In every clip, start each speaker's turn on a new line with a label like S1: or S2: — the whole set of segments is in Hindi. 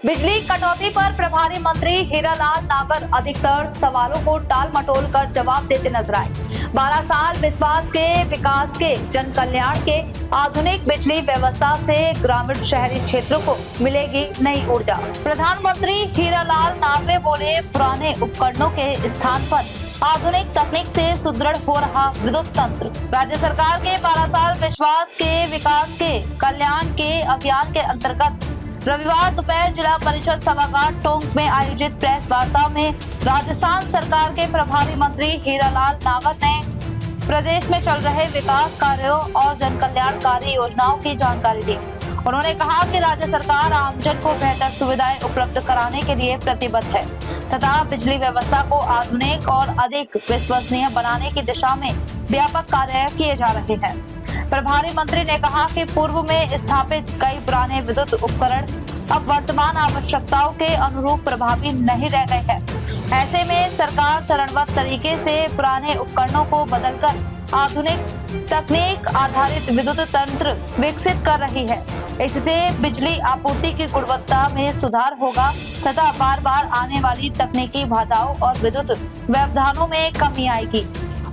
S1: बिजली कटौती पर प्रभारी मंत्री हीरालाल नागर अधिकतर सवालों को टाल मटोल कर जवाब देते नजर आए। 12 साल विश्वास के विकास के जन कल्याण के आधुनिक बिजली व्यवस्था से ग्रामीण शहरी क्षेत्रों को मिलेगी नई ऊर्जा। प्रधानमंत्री हीरालाल नागर बोले, पुराने उपकरणों के स्थान पर आधुनिक तकनीक से सुदृढ़ हो रहा विद्युत तंत्र। राज्य सरकार के 12 साल विश्वास के विकास के कल्याण के अभियान के अंतर्गत रविवार दोपहर जिला परिषद सभागार टोंक में आयोजित प्रेस वार्ता में राजस्थान सरकार के प्रभारी मंत्री हीरालाल नागर ने प्रदेश में चल रहे विकास कार्यों और जन कल्याणकारी योजनाओं की जानकारी दी। उन्होंने कहा कि राज्य सरकार आमजन को बेहतर सुविधाएं उपलब्ध कराने के लिए प्रतिबद्ध है तथा बिजली व्यवस्था को आधुनिक और अधिक विश्वसनीय बनाने की दिशा में व्यापक कार्य किए जा रहे हैं। प्रभारी मंत्री ने कहा कि पूर्व में स्थापित कई पुराने विद्युत उपकरण अब वर्तमान आवश्यकताओं के अनुरूप प्रभावी नहीं रह गए हैं। ऐसे में सरकार चरणबद्ध तरीके से पुराने उपकरणों को बदलकर आधुनिक तकनीक आधारित विद्युत तंत्र विकसित कर रही है। इससे बिजली आपूर्ति की गुणवत्ता में सुधार होगा तथा बार बार आने वाली तकनीकी बाधाओं और विद्युत व्यवधानों में कमी आएगी।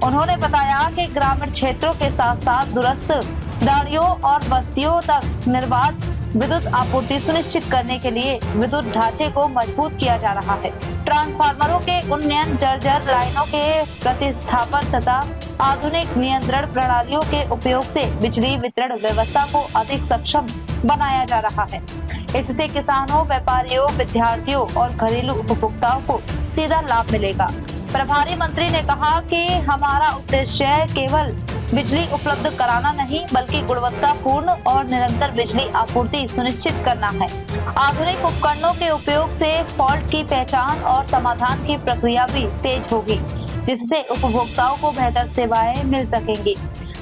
S1: उन्होंने बताया कि ग्रामीण क्षेत्रों के साथ साथ दूरस्थ दाड़ियों और बस्तियों तक निर्बाध विद्युत आपूर्ति सुनिश्चित करने के लिए विद्युत ढांचे को मजबूत किया जा रहा है। ट्रांसफार्मरों के उन्नयन, जर्जर लाइनों के प्रतिस्थापन तथा आधुनिक नियंत्रण प्रणालियों के उपयोग से बिजली वितरण व्यवस्था को अधिक सक्षम बनाया जा रहा है। इससे किसानों, व्यापारियों, विद्यार्थियों और घरेलू उपभोक्ताओं को सीधा लाभ मिलेगा। प्रभारी मंत्री ने कहा कि हमारा उद्देश्य केवल बिजली उपलब्ध कराना नहीं बल्कि गुणवत्तापूर्ण और निरंतर बिजली आपूर्ति सुनिश्चित करना है। आधुनिक उपकरणों के उपयोग से फॉल्ट की पहचान और समाधान की प्रक्रिया भी तेज होगी, जिससे उपभोक्ताओं को बेहतर सेवाएं मिल सकेंगी।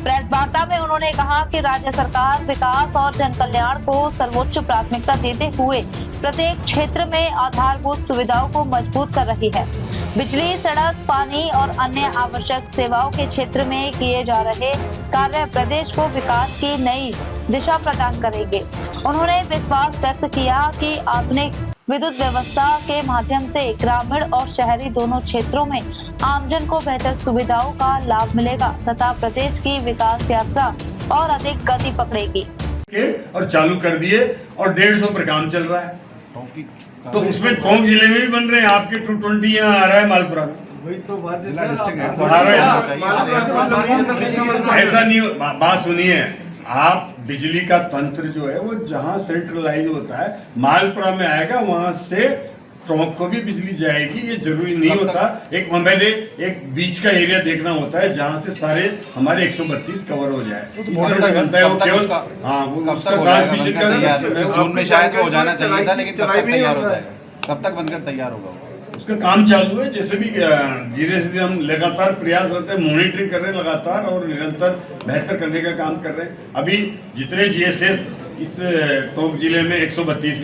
S1: प्रेस वार्ता में उन्होंने कहा कि राज्य सरकार विकास और जन कल्याण को सर्वोच्च प्राथमिकता देते हुए प्रत्येक क्षेत्र में आधारभूत सुविधाओं को मजबूत कर रही है। बिजली, सड़क, पानी और अन्य आवश्यक सेवाओं के क्षेत्र में किए जा रहे कार्य प्रदेश को विकास की नई दिशा प्रदान करेंगे। उन्होंने विश्वास व्यक्त किया कि आधुनिक विद्युत व्यवस्था के माध्यम से ग्रामीण और शहरी दोनों क्षेत्रों में आमजन को बेहतर सुविधाओं का लाभ मिलेगा तथा प्रदेश की विकास यात्रा और अधिक गति पकड़ेगी।
S2: और चालू कर दिए और 150 पर काम चल रहा है। तो उसमें टोंक जिले में भी बन रहे हैं। आपके 220 यहाँ आ रहा है मालपुरा में, ऐसा नहीं। बात सुनिए, आप बिजली का तंत्र जो है वो जहाँ सेंट्रलाइज होता है मालपुरा में आएगा, वहां से टोंक को भी बिजली जाएगी। ये जरूरी नहीं होता। एक पहले एक बीच का एरिया देखना होता है जहाँ से सारे हमारे 132 कवर हो जाए। बनता है वो केवल उसका ट्रांसमिशन का
S3: जून में शायद हो जाना चाहिए था, लेकिन कब तक तैयार हो जाएगा? कब तक बनकर तैयार होगा?
S2: उसका काम चालू है। जैसे भी धीरे धीरे हम लगातार प्रयास रहते हैं, मॉनिटरिंग कर रहे हैं लगातार और निरंतर बेहतर करने का काम कर रहे हैं। अभी जितने GSS इस टोंक जिले में 132